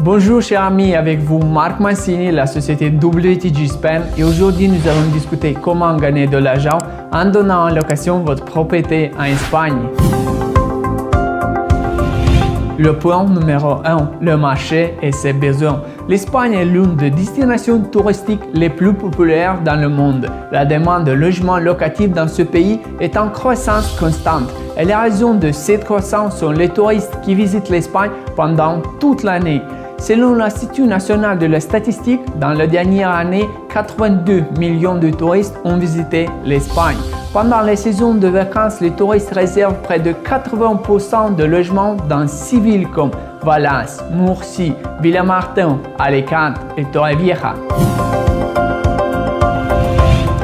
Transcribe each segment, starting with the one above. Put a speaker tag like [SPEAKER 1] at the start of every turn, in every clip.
[SPEAKER 1] Bonjour chers amis, avec vous Marc Mancini, la société WTG Spain, et aujourd'hui nous allons discuter comment gagner de l'argent en donnant en location votre propriété en Espagne. Le point numéro 1, le marché et ses besoins. L'Espagne est l'une des destinations touristiques les plus populaires dans le monde. La demande de logements locatifs dans ce pays est en croissance constante. Et les raisons de cette croissance sont les touristes qui visitent l'Espagne pendant toute l'année. Selon l'Institut national de la statistique, dans la dernière année, 82 millions de touristes ont visité l'Espagne. Pendant les saisons de vacances, les touristes réservent près de 80% de logements dans 6 villes comme Valence, Murcie, Villamartin, Alicante et Torrevieja.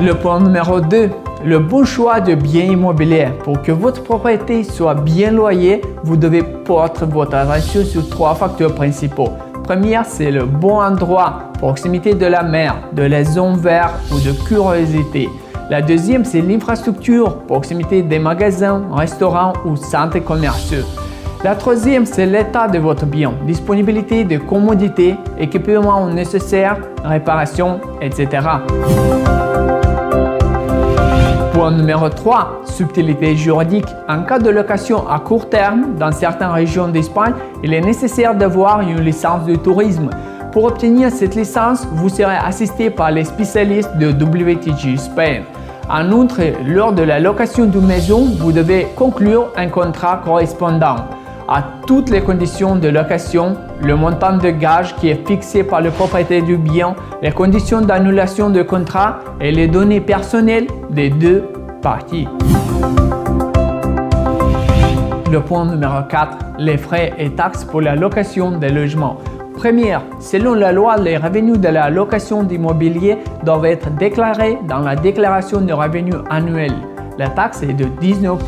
[SPEAKER 1] Le point numéro 2. Le bon choix de biens immobiliers. Pour que votre propriété soit bien loyée, vous devez porter votre attention sur 3 facteurs principaux. Premier, c'est le bon endroit, proximité de la mer, de la zone verte ou de curiosité. La deuxième, c'est l'infrastructure, proximité des magasins, restaurants ou centres commerciaux. La troisième, c'est l'état de votre bien, disponibilité de commodités, équipements nécessaires, réparation, etc. Point numéro 3, subtilité juridique. En cas de location à court terme, dans certaines régions d'Espagne, il est nécessaire d'avoir une licence de tourisme. Pour obtenir cette licence, vous serez assisté par les spécialistes de WTG Spain. En outre, lors de la location d'une maison, vous devez conclure un contrat correspondant à toutes les conditions de location, le montant de gage qui est fixé par le propriétaire du bien, les conditions d'annulation de contrat et les données personnelles des deux parties. Le point numéro 4, les frais et taxes pour la location des logements. Première, selon la loi, les revenus de la location d'immobilier doivent être déclarés dans la déclaration de revenus annuelle. La taxe est de 19%.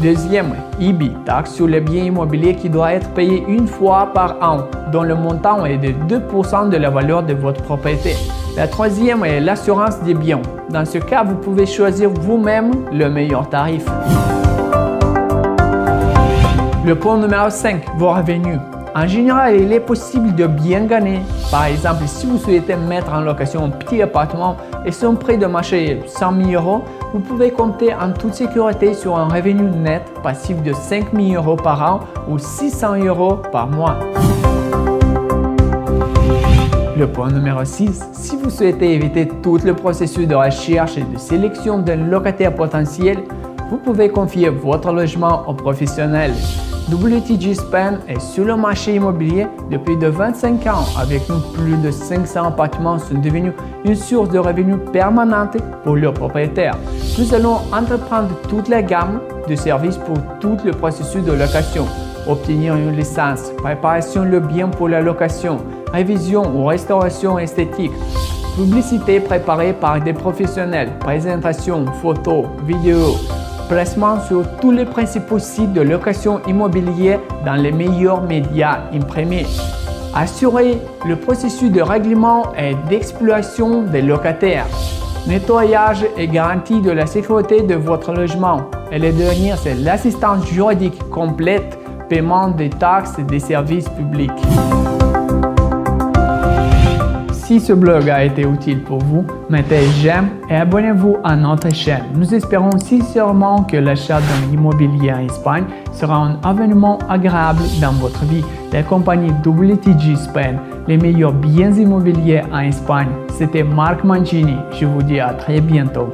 [SPEAKER 1] Deuxième, IBI, taxe sur les biens immobiliers qui doit être payée une fois par an, dont le montant est de 2% de la valeur de votre propriété. La troisième est l'assurance des biens. Dans ce cas, vous pouvez choisir vous-même le meilleur tarif. Le point numéro 5, vos revenus. En général, il est possible de bien gagner. Par exemple, si vous souhaitez mettre en location un petit appartement et son prix de marché est 100 000 €, vous pouvez compter en toute sécurité sur un revenu net passif de 5 000 € par an ou 600 € par mois. Le point numéro 6, si vous souhaitez éviter tout le processus de recherche et de sélection d'un locataire potentiel, vous pouvez confier votre logement aux professionnels. WTG Spain est sur le marché immobilier depuis de 25 ans. Avec nous, plus de 500 appartements sont devenus une source de revenus permanente pour leurs propriétaires. Nous allons entreprendre toute la gamme de services pour tout le processus de location. Obtenir une licence, préparation de bien pour la location, révision ou restauration esthétique, publicité préparée par des professionnels, présentation, photos, vidéos, placement sur tous les principaux sites de location immobilière dans les meilleurs médias imprimés. Assurer le processus de règlement et d'exploitation des locataires. Nettoyage et garantie de la sécurité de votre logement. Et le dernier, c'est l'assistance juridique complète, paiement des taxes et des services publics. Si ce blog a été utile pour vous, mettez j'aime et abonnez-vous à notre chaîne. Nous espérons sincèrement que l'achat d'un immobilier en Espagne sera un événement agréable dans votre vie. La compagnie WTG Spain, les meilleurs biens immobiliers en Espagne. C'était Marc Mancini. Je vous dis à très bientôt.